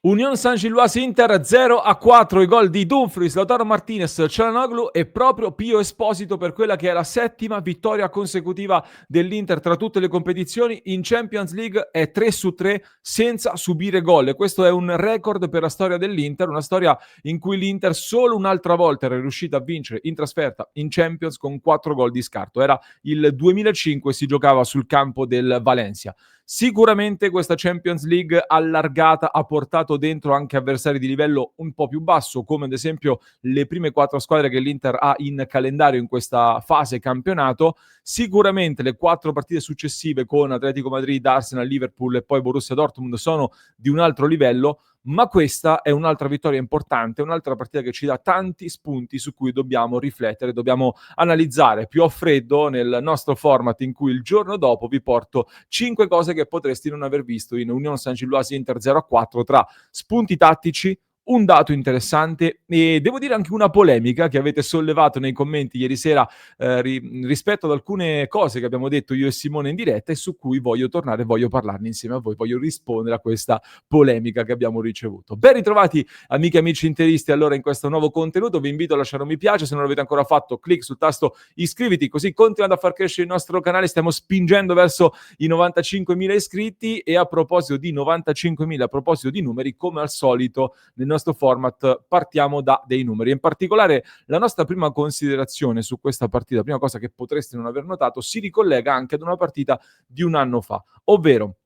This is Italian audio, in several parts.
Union Saint-Gilloise Inter 0-4, i gol di Dumfries, Lautaro Martinez, Çalhanoğlu e proprio Pio Esposito per quella che è la settima vittoria consecutiva dell'Inter tra tutte le competizioni. In Champions League è 3-3 senza subire gol e questo è un record per la storia dell'Inter, una storia in cui l'Inter solo un'altra volta era riuscita a vincere in trasferta in Champions con 4 gol di scarto. Era il 2005, si giocava sul campo del Valencia. Sicuramente questa Champions League allargata ha portato dentro anche avversari di livello un po' più basso, come ad esempio le prime 4 squadre che l'Inter ha in calendario in questa fase campionato. Sicuramente le 4 partite successive con Atletico Madrid, Arsenal, Liverpool e poi Borussia Dortmund sono di un altro livello, ma questa è un'altra vittoria importante, un'altra partita che ci dà tanti spunti su cui dobbiamo riflettere, dobbiamo analizzare più a freddo nel nostro format in cui il giorno dopo vi porto 5 cose che potresti non aver visto in Union Saint-Gilloise Inter 0-4 tra spunti tattici, un dato interessante e devo dire anche una polemica che avete sollevato nei commenti ieri sera rispetto ad alcune cose che abbiamo detto io e Simone in diretta e su cui voglio tornare, voglio parlarne insieme a voi, voglio rispondere a questa polemica che abbiamo ricevuto. Ben ritrovati amiche e amici interisti allora in questo nuovo contenuto, vi invito a lasciare un mi piace, se non l'avete ancora fatto clic sul tasto iscriviti così continuando a far crescere il nostro canale, stiamo spingendo verso i 95.000 iscritti e a proposito di 95.000, a proposito di numeri, come al solito nel nostro format partiamo da dei numeri. In particolare la nostra prima considerazione su questa partita, prima cosa che potreste non aver notato, si ricollega anche ad una partita di un anno fa, ovvero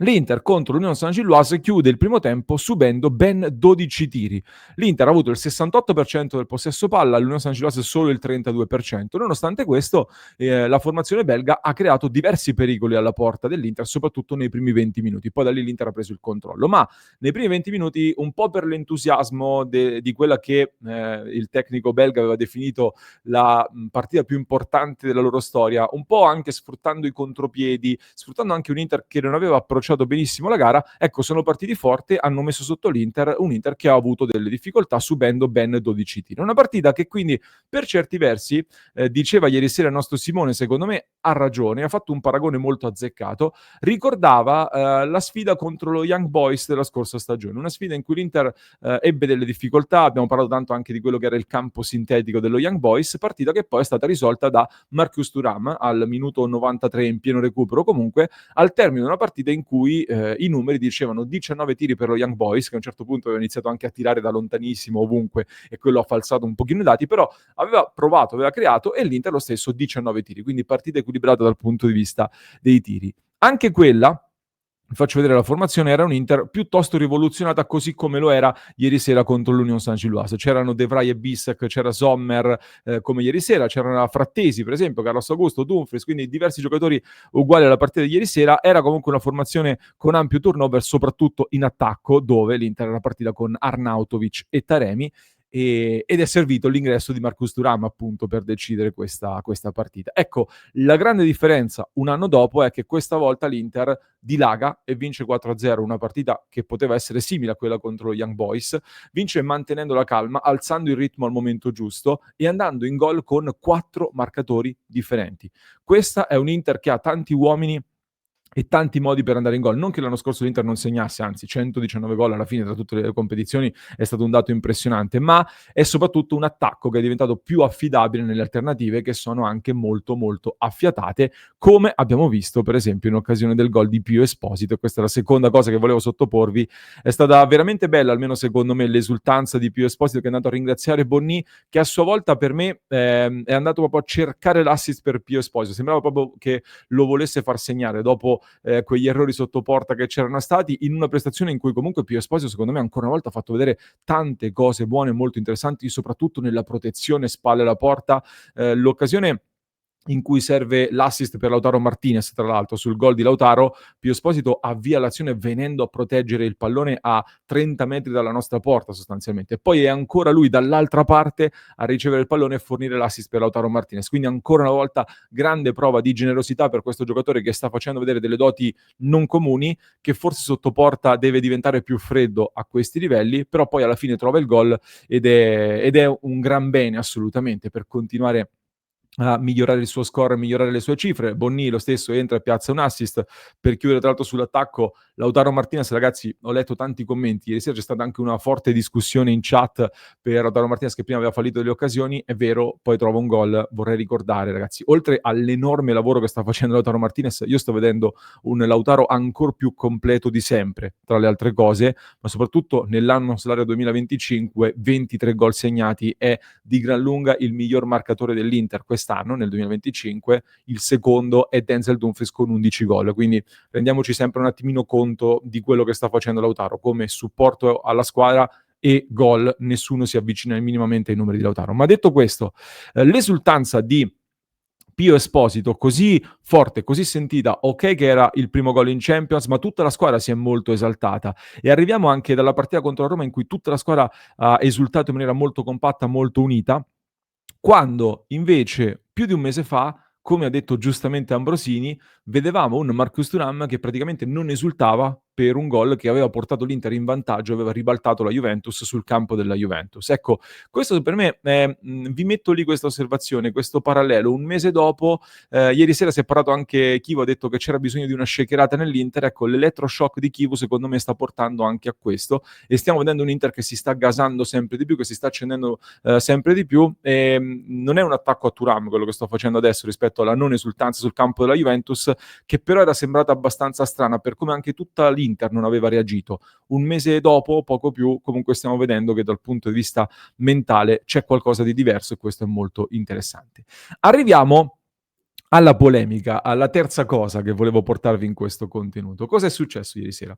l'Inter contro l'Unione Saint-Gilloise chiude il primo tempo subendo ben 12 tiri. L'Inter ha avuto il 68% del possesso palla, l'Unione Saint-Gilloise solo il 32%. Nonostante questo, la formazione belga ha creato diversi pericoli alla porta dell'Inter, soprattutto nei primi 20 minuti. Poi da lì l'Inter ha preso il controllo. Ma nei primi 20 minuti, un po' per l'entusiasmo di quella che il tecnico belga aveva definito la partita più importante della loro storia, un po' anche sfruttando i contropiedi, sfruttando anche un Inter che non aveva approcciato benissimo la gara, ecco, sono partiti forte, hanno messo sotto l'Inter, un Inter che ha avuto delle difficoltà subendo ben 12 tiri. Una partita che quindi per certi versi, diceva ieri sera il nostro Simone, secondo me ha ragione, ha fatto un paragone molto azzeccato, ricordava la sfida contro lo Young Boys della scorsa stagione, una sfida in cui l'Inter ebbe delle difficoltà, abbiamo parlato tanto anche di quello che era il campo sintetico dello Young Boys, partita che poi è stata risolta da Marcus Thuram al minuto 93 in pieno recupero, comunque al termine di una partita in cui i numeri dicevano 19 tiri per lo Young Boys, che a un certo punto aveva iniziato anche a tirare da lontanissimo ovunque e quello ha falsato un pochino i dati, però aveva provato, aveva creato e l'Inter lo stesso 19 tiri, quindi partita equilibrata dal punto di vista dei tiri. Anche quella, vi faccio vedere la formazione, era un Inter piuttosto rivoluzionata così come lo era ieri sera contro l'Union Saint-Gilloise. C'erano De Vrij e Bissek, c'era Sommer come ieri sera, c'erano Frattesi per esempio, Carlos Augusto, Dumfries, quindi diversi giocatori uguali alla partita di ieri sera. Era comunque una formazione con ampio turnover, soprattutto in attacco, dove l'Inter era partita con Arnautovic e Taremi, ed è servito l'ingresso di Marcus Thuram appunto per decidere questa partita. Ecco, la grande differenza un anno dopo è che questa volta l'Inter dilaga e vince 4-0, una partita che poteva essere simile a quella contro lo Young Boys, vince mantenendo la calma, alzando il ritmo al momento giusto e andando in gol con 4 marcatori differenti. Questa è un Inter che ha tanti uomini e tanti modi per andare in gol. Non che l'anno scorso l'Inter non segnasse, anzi 119 gol alla fine tra tutte le competizioni è stato un dato impressionante, ma è soprattutto un attacco che è diventato più affidabile nelle alternative che sono anche molto molto affiatate, come abbiamo visto per esempio in occasione del gol di Pio Esposito. E questa è la seconda cosa che volevo sottoporvi. È stata veramente bella, almeno secondo me, l'esultanza di Pio Esposito che è andato a ringraziare Bonni, che a sua volta per me è andato proprio a cercare l'assist per Pio Esposito. Sembrava proprio che lo volesse far segnare dopo quegli errori sotto porta che c'erano stati, in una prestazione in cui comunque Pio Esposito secondo me ancora una volta ha fatto vedere tante cose buone, molto interessanti, soprattutto nella protezione spalle alla porta. L'occasione in cui serve l'assist per Lautaro Martinez, tra l'altro sul gol di Lautaro, Pio Esposito avvia l'azione venendo a proteggere il pallone a 30 metri dalla nostra porta sostanzialmente, e poi è ancora lui dall'altra parte a ricevere il pallone e fornire l'assist per Lautaro Martinez, quindi ancora una volta grande prova di generosità per questo giocatore che sta facendo vedere delle doti non comuni, che forse sotto porta deve diventare più freddo a questi livelli, però poi alla fine trova il gol ed è un gran bene assolutamente per continuare a migliorare il suo score, a migliorare le sue cifre. Bonnì lo stesso entra e piazza un assist per chiudere tra l'altro sull'attacco. Lautaro Martinez, ragazzi, ho letto tanti commenti, ieri sera c'è stata anche una forte discussione in chat per Lautaro Martinez che prima aveva fallito delle occasioni, è vero, poi trova un gol. Vorrei ricordare, ragazzi, oltre all'enorme lavoro che sta facendo Lautaro Martinez, io sto vedendo un Lautaro ancora più completo di sempre, tra le altre cose, ma soprattutto nell'anno salario 2025, 23 gol segnati, è di gran lunga il miglior marcatore dell'Inter quest'anno, nel 2025, il secondo è Denzel Dumfries con 11 gol, quindi rendiamoci sempre un attimino conto di quello che sta facendo Lautaro, come supporto alla squadra e gol, nessuno si avvicina minimamente ai numeri di Lautaro. Ma detto questo, l'esultanza di Pio Esposito così forte, così sentita, ok che era il primo gol in Champions, ma tutta la squadra si è molto esaltata e arriviamo anche dalla partita contro la Roma in cui tutta la squadra ha esultato in maniera molto compatta, molto unita, quando invece più di un mese fa, come ha detto giustamente Ambrosini, vedevamo un Marcus Thuram che praticamente non esultava per un gol che aveva portato l'Inter in vantaggio, aveva ribaltato la Juventus sul campo della Juventus. Ecco, questo per me, vi metto lì questa osservazione, questo parallelo. Un mese dopo, ieri sera si è parlato anche, Chivo ha detto che c'era bisogno di una shakerata nell'Inter, ecco, l'elettroshock di Chivo secondo me sta portando anche a questo e stiamo vedendo un Inter che si sta gasando sempre di più, che si sta accendendo sempre di più. Non è un attacco a Thuram quello che sto facendo adesso rispetto alla non esultanza sul campo della Juventus, che però era sembrata abbastanza strana per come anche tutta l'Inter non aveva reagito. Un mese dopo, poco più, comunque stiamo vedendo che dal punto di vista mentale c'è qualcosa di diverso e questo è molto interessante. Arriviamo alla polemica, alla terza cosa che volevo portarvi in questo contenuto. Cosa è successo ieri sera?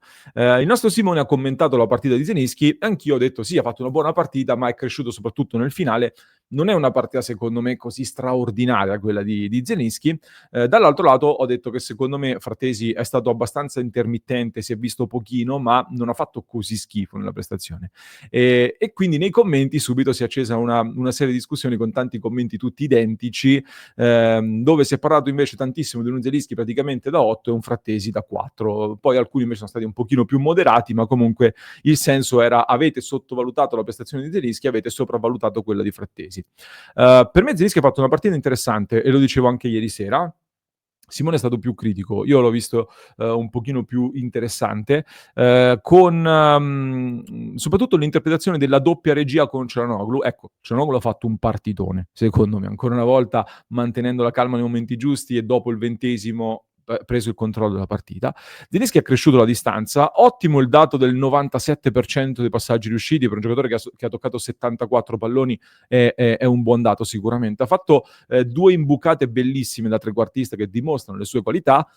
Il nostro Simone ha commentato la partita di Zelinski, anch'io ho detto sì, ha fatto una buona partita, ma è cresciuto soprattutto nel finale. Non è una partita secondo me così straordinaria quella di Zelinski. Dall'altro lato ho detto che secondo me Frattesi è stato abbastanza intermittente, si è visto pochino, ma non ha fatto così schifo nella prestazione. E quindi nei commenti subito si è accesa una serie di discussioni con tanti commenti tutti identici, dove si è parlato invece tantissimo di un Zelinski praticamente da 8 e un Frattesi da 4. Poi alcuni invece sono stati un pochino più moderati, ma comunque il senso era: avete sottovalutato la prestazione di Zelinski, avete sopravvalutato quella di Frattesi. Per me Zelinski ha fatto una partita interessante e lo dicevo anche ieri sera. Simone è stato più critico, io l'ho visto un pochino più interessante, con soprattutto l'interpretazione della doppia regia con Çalhanoğlu. Ecco, Çalhanoğlu ha fatto un partitone, secondo me, ancora una volta mantenendo la calma nei momenti giusti e dopo il 20° preso il controllo della partita. Zelinski ha cresciuto la distanza, ottimo il dato del 97% dei passaggi riusciti per un giocatore che ha toccato 74 palloni, è un buon dato sicuramente. Ha fatto 2 imbucate bellissime da trequartista che dimostrano le sue qualità,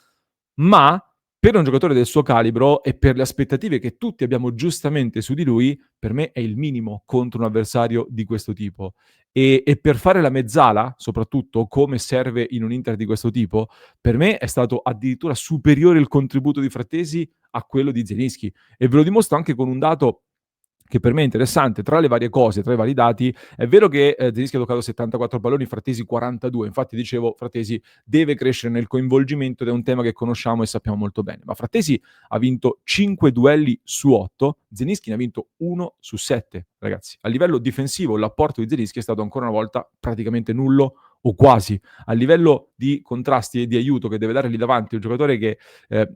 ma per un giocatore del suo calibro e per le aspettative che tutti abbiamo giustamente su di lui, per me è il minimo contro un avversario di questo tipo. E per fare la mezzala, soprattutto come serve in un Inter di questo tipo, per me è stato addirittura superiore il contributo di Frattesi a quello di Zelinski. E ve lo dimostro anche con un dato che per me è interessante. Tra le varie cose, tra i vari dati, è vero che Zelinski ha toccato 74 palloni, Frattesi 42. Infatti dicevo, Frattesi deve crescere nel coinvolgimento ed è un tema che conosciamo e sappiamo molto bene. Ma Frattesi ha vinto 5 duelli su 8, Zelinski ne ha vinto 1 su 7, ragazzi. A livello difensivo l'apporto di Zelinski è stato ancora una volta praticamente nullo o quasi. A livello di contrasti e di aiuto che deve dare lì davanti un giocatore che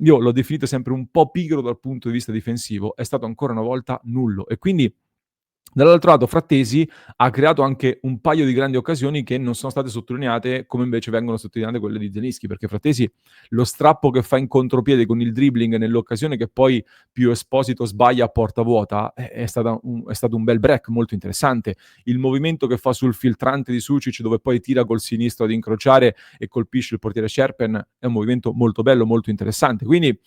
io l'ho definito sempre un po' pigro dal punto di vista difensivo, è stato ancora una volta nullo. E quindi dall'altro lato Frattesi ha creato anche un paio di grandi occasioni che non sono state sottolineate come invece vengono sottolineate quelle di Zelinski, perché Frattesi lo strappo che fa in contropiede con il dribbling nell'occasione che poi Pio Esposito sbaglia a porta vuota è stato un bel break molto interessante. Il movimento che fa sul filtrante di Sucic dove poi tira col sinistro ad incrociare e colpisce il portiere Scherpen è un movimento molto bello, molto interessante. Quindi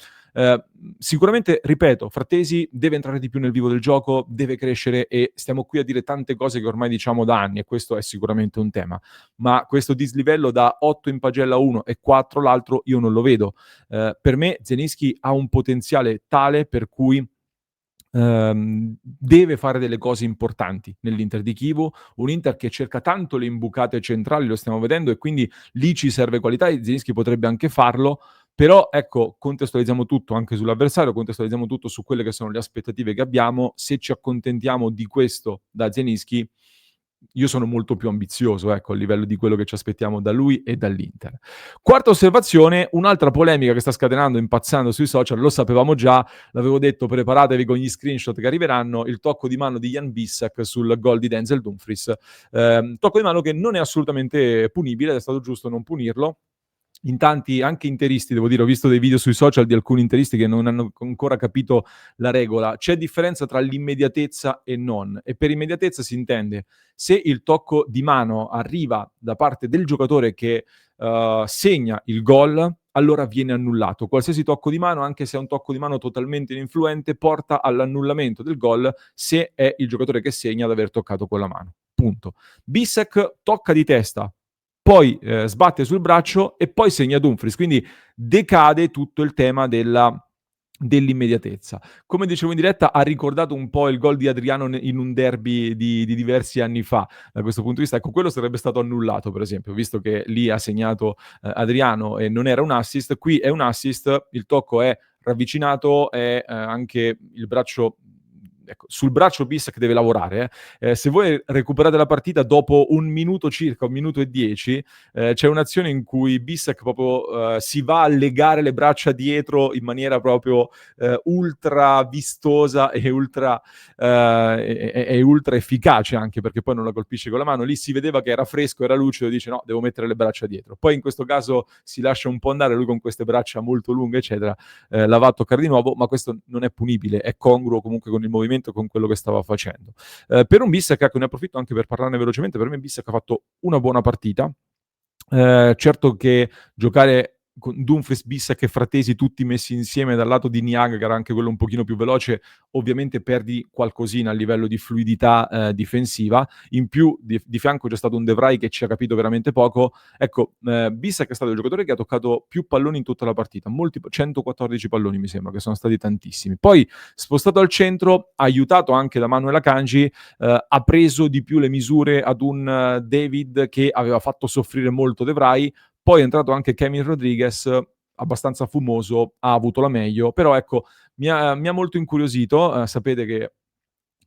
sicuramente, ripeto, Frattesi deve entrare di più nel vivo del gioco, deve crescere e stiamo qui a dire tante cose che ormai diciamo da anni e questo è sicuramente un tema, ma questo dislivello da 8 in pagella 1 e 4 l'altro io non lo vedo. Per me Zelinski ha un potenziale tale per cui deve fare delle cose importanti nell'Inter di Chievo, un Inter che cerca tanto le imbucate centrali, lo stiamo vedendo, e quindi lì ci serve qualità e Zelinski potrebbe anche farlo, però ecco, contestualizziamo tutto anche sull'avversario, contestualizziamo tutto su quelle che sono le aspettative che abbiamo, se ci accontentiamo di questo da Zelinski io sono molto più ambizioso, ecco, a livello di quello che ci aspettiamo da lui e dall'Inter. Quarta osservazione, un'altra polemica che sta scatenando, impazzendo sui social, lo sapevamo già, l'avevo detto, preparatevi con gli screenshot che arriveranno, il tocco di mano di Jan Bissek sul gol di Denzel Dumfries. Tocco di mano che non è assolutamente punibile, ed è stato giusto non punirlo. In tanti, anche interisti, devo dire, ho visto dei video sui social di alcuni interisti che non hanno ancora capito la regola. C'è differenza tra l'immediatezza e non. E per immediatezza si intende se il tocco di mano arriva da parte del giocatore che segna il gol, allora viene annullato. Qualsiasi tocco di mano, anche se è un tocco di mano totalmente ininfluente, porta all'annullamento del gol se è il giocatore che segna ad aver toccato quella mano. Punto. Bissek tocca di testa, poi sbatte sul braccio e poi segna Dumfries, quindi decade tutto il tema dell'immediatezza. Come dicevo in diretta, ha ricordato un po' il gol di Adriano in un derby di diversi anni fa. Da questo punto di vista, ecco, quello sarebbe stato annullato, per esempio, visto che lì ha segnato Adriano e non era un assist. Qui è un assist, il tocco è ravvicinato, è anche il braccio... Ecco, sul braccio Bissek deve lavorare. Se voi recuperate la partita dopo un minuto circa, 1 minuto e 10, c'è un'azione in cui Bissek proprio si va a legare le braccia dietro in maniera proprio ultra vistosa e ultra efficace, anche perché poi non la colpisce con la mano. Lì si vedeva che era fresco, era lucido, dice no, devo mettere le braccia dietro. Poi in questo caso si lascia un po' andare, lui con queste braccia molto lunghe, eccetera, la va a toccare di nuovo, ma questo non è punibile, è congruo comunque con il movimento, con quello che stava facendo. Per un Bissek, ecco, ne approfitto anche per parlarne velocemente, per me Bissek ha fatto una buona partita. Certo che giocare con Dumfries, Bissek e Fratesi tutti messi insieme dal lato di Niang, che era anche quello un pochino più veloce, ovviamente perdi qualcosina a livello di fluidità difensiva. In più di fianco c'è stato un De Vrij che ci ha capito veramente poco. Ecco, Bissek è stato il giocatore che ha toccato più palloni in tutta la partita, 114 palloni mi sembra, che sono stati tantissimi. Poi spostato al centro, aiutato anche da Manuel Akanji, ha preso di più le misure ad un David che aveva fatto soffrire molto De Vrij. Poi è entrato anche Kevin Rodriguez, abbastanza fumoso, ha avuto la meglio, però ecco, mi ha molto incuriosito. Sapete che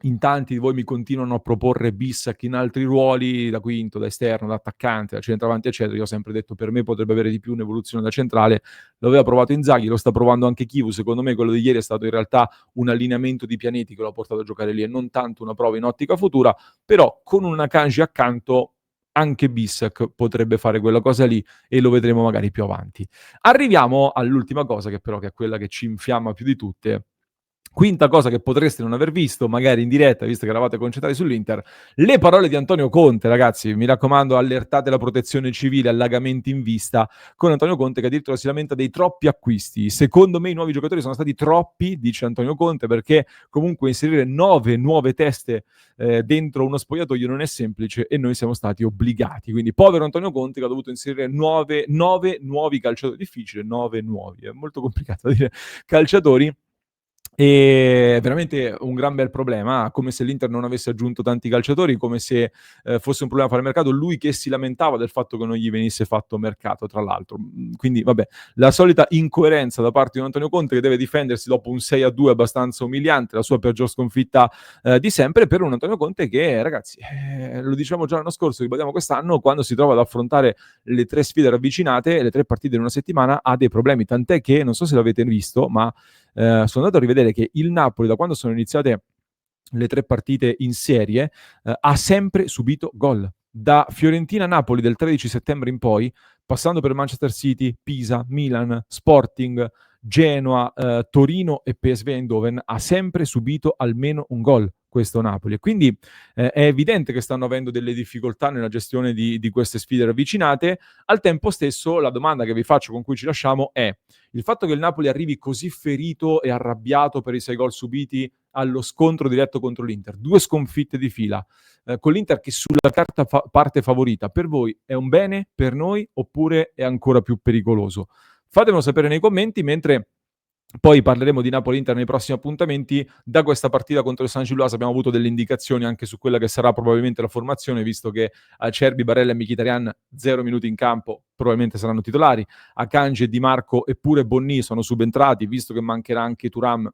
in tanti di voi mi continuano a proporre Bissek in altri ruoli, da quinto, da esterno, da attaccante, da centravanti, eccetera. Io ho sempre detto per me potrebbe avere di più un'evoluzione da centrale. Lo aveva provato Inzaghi, lo sta provando anche Chivu. Secondo me quello di ieri è stato in realtà un allineamento di pianeti che lo ha portato a giocare lì e non tanto una prova in ottica futura, però con una Akanji accanto anche Bissek potrebbe fare quella cosa lì e lo vedremo magari più avanti. Arriviamo all'ultima cosa, che però che è quella che ci infiamma più di tutte. Quinta cosa che potreste non aver visto, magari in diretta, visto che eravate concentrati sull'Inter, le parole di Antonio Conte, ragazzi, mi raccomando, allertate la protezione civile, allagamenti in vista, con Antonio Conte che addirittura si lamenta dei troppi acquisti. Secondo me i nuovi giocatori sono stati troppi, dice Antonio Conte, perché comunque inserire 9 nuove teste dentro uno spogliatoio non è semplice e noi siamo stati obbligati. Quindi povero Antonio Conte che ha dovuto inserire 9 nuovi calciatori, difficile, 9 nuovi, è molto complicato da dire, calciatori. E veramente un gran bel problema, come se l'Inter non avesse aggiunto tanti calciatori, come se fosse un problema fare mercato, lui che si lamentava del fatto che non gli venisse fatto mercato, tra l'altro. Quindi vabbè, la solita incoerenza da parte di Antonio Conte che deve difendersi dopo un 6-2 abbastanza umiliante, la sua peggior sconfitta di sempre, per un Antonio Conte che, ragazzi, lo diciamo già l'anno scorso, ribadiamo quest'anno, quando si trova ad affrontare le 3 sfide ravvicinate, le 3 partite in una settimana, ha dei problemi, tant'è che, non so se l'avete visto, ma sono andato a rivedere che il Napoli, da quando sono iniziate le 3 partite in serie, ha sempre subito gol. Da Fiorentina-Napoli del 13 settembre in poi, passando per Manchester City, Pisa, Milan, Sporting, Genoa, Torino e PSV Eindhoven, ha sempre subito almeno un gol questo Napoli. E quindi è evidente che stanno avendo delle difficoltà nella gestione di queste sfide ravvicinate. Al tempo stesso, la domanda che vi faccio, con cui ci lasciamo, è: il fatto che il Napoli arrivi così ferito e arrabbiato per i 6 gol subiti allo scontro diretto contro l'Inter, 2 sconfitte di fila, con l'Inter che sulla carta parte favorita, per voi è un bene, per noi, oppure è ancora più pericoloso? Fatemelo sapere nei commenti, mentre poi parleremo di Napoli-Inter nei prossimi appuntamenti. Da questa partita contro il San Gilloise abbiamo avuto delle indicazioni anche su quella che sarà probabilmente la formazione, visto che Acerbi, Barella e Mkhitaryan 0 minuti in campo, probabilmente saranno titolari. Akanji, Di Marco e pure Bonni sono subentrati, visto che mancherà anche Thuram,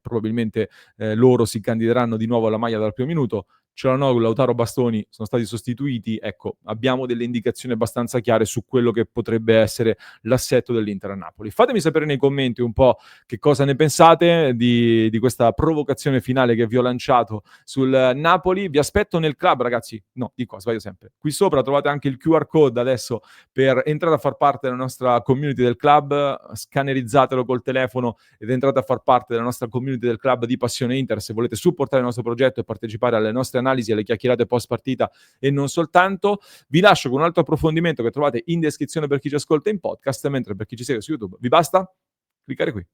probabilmente loro si candideranno di nuovo alla maglia dal primo minuto. Cialanoglu, Lautaro, Bastoni sono stati sostituiti, ecco, abbiamo delle indicazioni abbastanza chiare su quello che potrebbe essere l'assetto dell'Inter a Napoli. Fatemi sapere nei commenti un po' che cosa ne pensate di questa provocazione finale che vi ho lanciato sul Napoli. Vi aspetto nel club, ragazzi. No, dico, sbaglio sempre. Qui sopra trovate anche il QR code adesso per entrare a far parte della nostra community del club. Scannerizzatelo col telefono ed entrate a far parte della nostra community del club di Passione Inter se volete supportare il nostro progetto e partecipare alle nostre analisi, alle chiacchierate post partita e non soltanto. Vi lascio con un altro approfondimento che trovate in descrizione per chi ci ascolta in podcast, mentre per chi ci segue su YouTube vi basta cliccare qui.